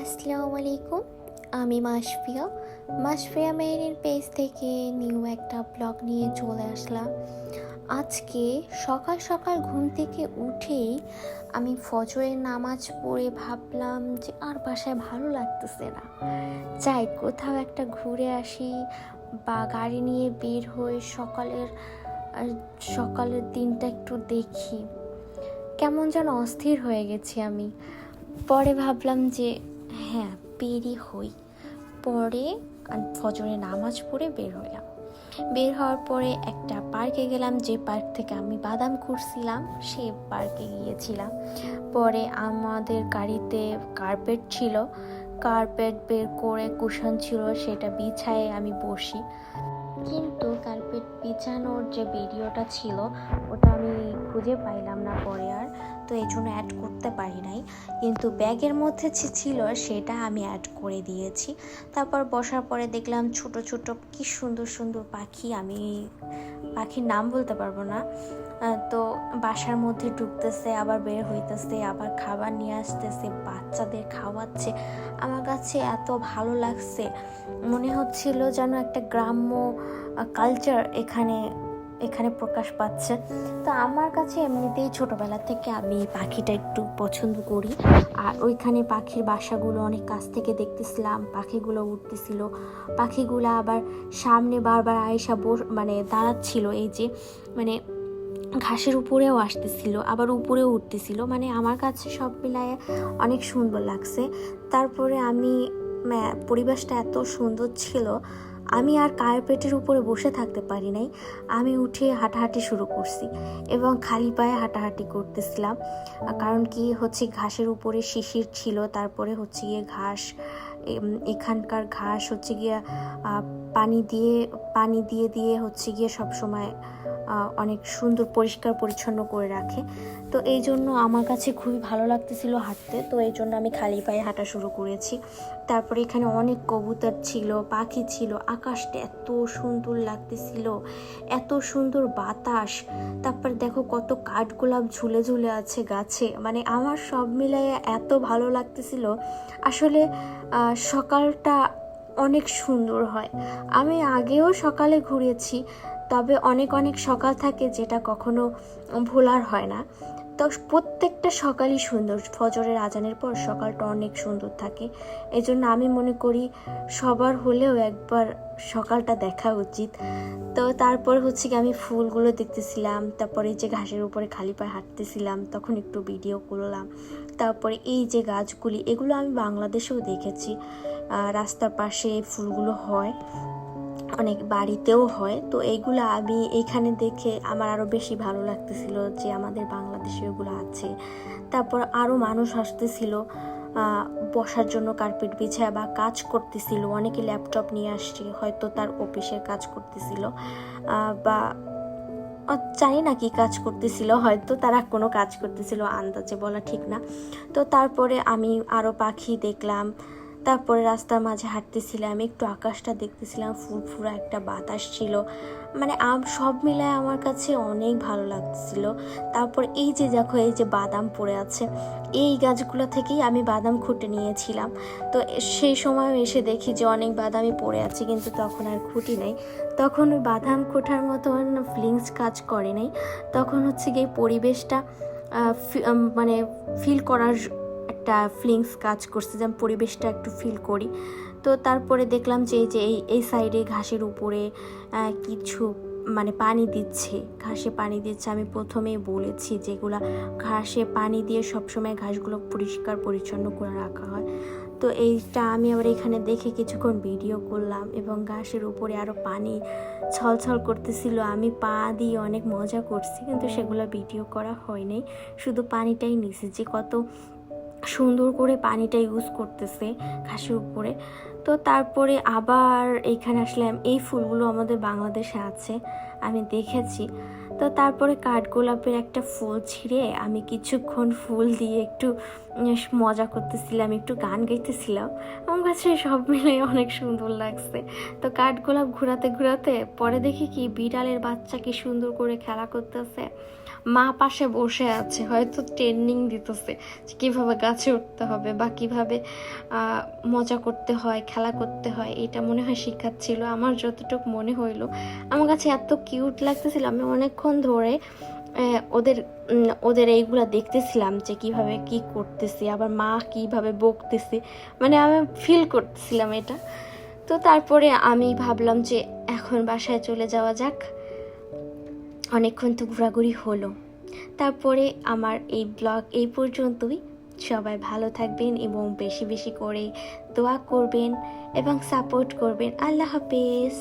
আসসালামু আলাইকুম। আমি মাশফিয়া মেহেরির পেজ থেকে নিউ একটা ব্লগ নিয়ে চলে আসলাম। আজকে সকাল সকাল ঘুম থেকে উঠেই আমি ফজরের নামাজ পড়ে ভাবলাম যে আর বাসায় ভালো লাগতেছে না, যাই কোথাও একটা ঘুরে আসি বা গাড়ি নিয়ে বের হয়ে সকালের দিনটা একটু দেখি। কেমন যেন অস্থির হয়ে গেছি আমি। পরে ভাবলাম যে হ্যাঁ বেরই হই। পরে ফজরে নামাজ পড়ে বের হলাম। বের হওয়ার পরে একটা পার্কে গেলাম, যে পার্ক থেকে আমি বাদাম খুঁড়ছিলাম সেই পার্কে গিয়েছিলাম। পরে আমাদের গাড়িতে কার্পেট ছিল, কার্পেট বের করে কুশন ছিল, সেটা বিছায়ে আমি বসি। কিন্তু কার্পেট বিছানোর যে ভিডিওটা ছিল ওটা আমি খুঁজে পাইলাম না পরে আর, তো এই জন্য অ্যাড করতে পারি নাই। কিন্তু ব্যাগের মধ্যে ছিল সেটা আমি অ্যাড করে দিয়েছি। তারপর বসার পরে দেখলাম ছোট ছোট কি সুন্দর সুন্দর পাখি, আমি পাখির নাম বলতে পারবো না। তো বাসার মধ্যে ঢুকতেছে, আবার বের হইতেছে, আবার খাবার নিয়ে আসতেছে, বাচ্চাদের খাওয়াচ্ছে। আমার কাছে এত ভালো লাগছে, মনে হচ্ছিল যেন একটা গ্রাম্য কালচার এখানে প্রকাশ পাচ্ছে। তো আমার কাছে এমনিতেই ছোটবেলা থেকে আমি পাখিটা একটু পছন্দ করি। আর ওইখানে পাখির বাসাগুলো অনেক কাছ থেকে দেখতেছিলাম, পাখিগুলো উঠতেছিল, পাখিগুলো আবার সামনে বারবার আয়েশা দাঁড়াচ্ছিল, এই যে ঘাসের উপরেও আসতেছিল, আবার উপরেও উঠতেছিল। আমার কাছে সব মিলায়ে অনেক সুন্দর লাগছে। তারপরে পরিবেশটা এত সুন্দর ছিল, আমি আর কার্পেটের উপরে বসে থাকতে পারি নাই। আমি উঠে হাঁটাহাঁটি শুরু করছি এবং খালি পায়ে হাঁটাহাঁটি করতেছিলাম। কারণ কি হচ্ছে, ঘাসের উপরে শিশির ছিল, তারপরে হচ্ছে গিয়ে এখানকার ঘাস হচ্ছে গিয়ে পানি দিয়ে হচ্ছে গিয়ে সবসময় অনেক সুন্দর পরিষ্কার পরিচ্ছন্ন করে রাখে। তো এই জন্য আমার কাছে খুবই ভালো লাগতেছিল হাঁটতে, তো এই জন্য আমি খালি পায়ে হাঁটা শুরু করেছি। তারপরে এখানে অনেক কবুতর ছিল, পাখি ছিল, আকাশটা এত সুন্দর লাগতেছিল, এত সুন্দর বাতাস। তারপর দেখো কত কাঠগোলাপ ঝুলে ঝুলে আছে গাছে, আমার সব মিলাইয়া এত ভালো লাগতেছিল। আসলে সকালটা অনেক সুন্দর হয়। আমি আগেও সকালে ঘুরেছি, তবে অনেক অনেক সকাল থাকে যেটা কখনো ভোলার হয় না। তো প্রত্যেকটা সকালই সুন্দর, ফজরের আজানের পর সকালটা অনেক সুন্দর থাকে। এই জন্য আমি মনে করি সবার হলেও একবার সকালটা দেখা উচিত। তো তারপর হচ্ছে কি আমি ফুলগুলো দেখতেছিলাম, তারপরে যে ঘাসের উপরে খালি পায়ে হাঁটতেছিলাম, তখন একটু ভিডিও করলাম। তারপরে এই যে গাছগুলি, এগুলো আমি বাংলাদেশেও দেখেছি, রাস্তার পাশে ফুলগুলো হয়, অনেক বাড়িতেও হয়। তো এইগুলো আমি এইখানে দেখে আমার আরও বেশি ভালো লাগতেছিল যে আমাদের বাংলাদেশে ওগুলো আছে। তারপর আরও মানুষ আসতেছিল বসার জন্য কার্পেট বিছায় বা কাজ করতেছিল, অনেকে ল্যাপটপ নিয়ে আসছে, হয়তো তার অফিসের কাজ করতেছিল বা জানি না কি কাজ করতেছিল, হয়তো তারা কোনো কাজ করতেছিল, আন্দাজে বলা ঠিক না। তো তারপরে আমি আরও পাখি দেখলাম। তারপরে রাস্তার মাঝে হাঁটতেছিলাম, একটু আকাশটা দেখতেছিলাম, ফুরফুরা একটা বাতাস ছিল, সব মিলায় আমার কাছে অনেক ভালো লাগছিল। তারপর এই যে দেখো, এই যে বাদাম পড়ে আছে, এই গাছগুলো থেকেই আমি বাদাম খুঁটে নিয়েছিলাম। তো সেই সময় এসে দেখি যে অনেক বাদামই পড়ে আছে, কিন্তু তখন আর খুঁটি নেই। তখন ওই বাদাম খোঁটার মতন ফিলিংস কাজ করে নাই। তখন হচ্ছে গিয়ে পরিবেশটা ফিল করার একটা ফিলিংস কাজ করছে, যে আমি পরিবেশটা একটু ফিল করি। তো তারপরে দেখলাম যে এই সাইডে ঘাসের উপরে কিছু পানি দিচ্ছে, ঘাসে পানি দিচ্ছে। আমি প্রথমেই বলেছি যেগুলা ঘাসে পানি দিয়ে সবসময় ঘাসগুলো পরিষ্কার পরিচ্ছন্ন করে রাখা হয়। তো এইটা আমি আবার এখানে দেখে কিছুক্ষণ ভিডিও করলাম, এবং ঘাসের উপরে আরও পানি ছলছল করতেছিল, আমি পা দিয়ে অনেক মজা করছি, কিন্তু সেগুলো ভিডিও করা হয়নি, শুধু পানিটাই নিছি, যে কত সুন্দর করে পানিটা ইউজ করতেছে ঘাসের উপরে। তো তারপরে আবার এইখানে আসলাম, এই ফুলগুলো আমাদের বাংলাদেশে আছে, আমি দেখেছি। তো তারপরে কাঠগোলাপের একটা ফুল ছিঁড়ে আমি কিছুক্ষণ ফুল দিয়ে একটু মজা করতেছিলাম, একটু গান গাইতেছিলাম। আমার কাছে সব মিলে অনেক সুন্দর লাগছে। তো কাঠগোলাপ ঘোরাতে ঘোরাতে পরে দেখি কি বিড়ালের বাচ্চা কি সুন্দর করে খেলা করতেছে, মা পাশে বসে আছে, হয়তো ট্রেনিং দিতেছে কীভাবে গাছে উঠতে হবে বা কীভাবে মজা করতে হয়, খেলা করতে হয়, এটা মনে হয় শেখাচ্ছিল। আমার যতটুকু মনে হইলো, আমার কাছে এত কিউট লাগতেছিল। আমি অনেকক্ষণ ধরে ওদের ওদের এইগুলা দেখতেছিলাম যে কিভাবে কি করতেছি, আবার মা কিভাবে বকতেছি, মানে আমি ফিল করতেছিলাম এটা। তো তারপরে আমি ভাবলাম যে এখন বাসায় চলে যাওয়া যাক, অনেকক্ষণ তো ঘোরাঘুরি হলো। তারপরে আমার এই ব্লগ এই পর্যন্তই। সবাই ভালো থাকবেন এবং বেশি বেশি করে দোয়া করবেন এবং সাপোর্ট করবেন। আল্লাহ হাফেজ।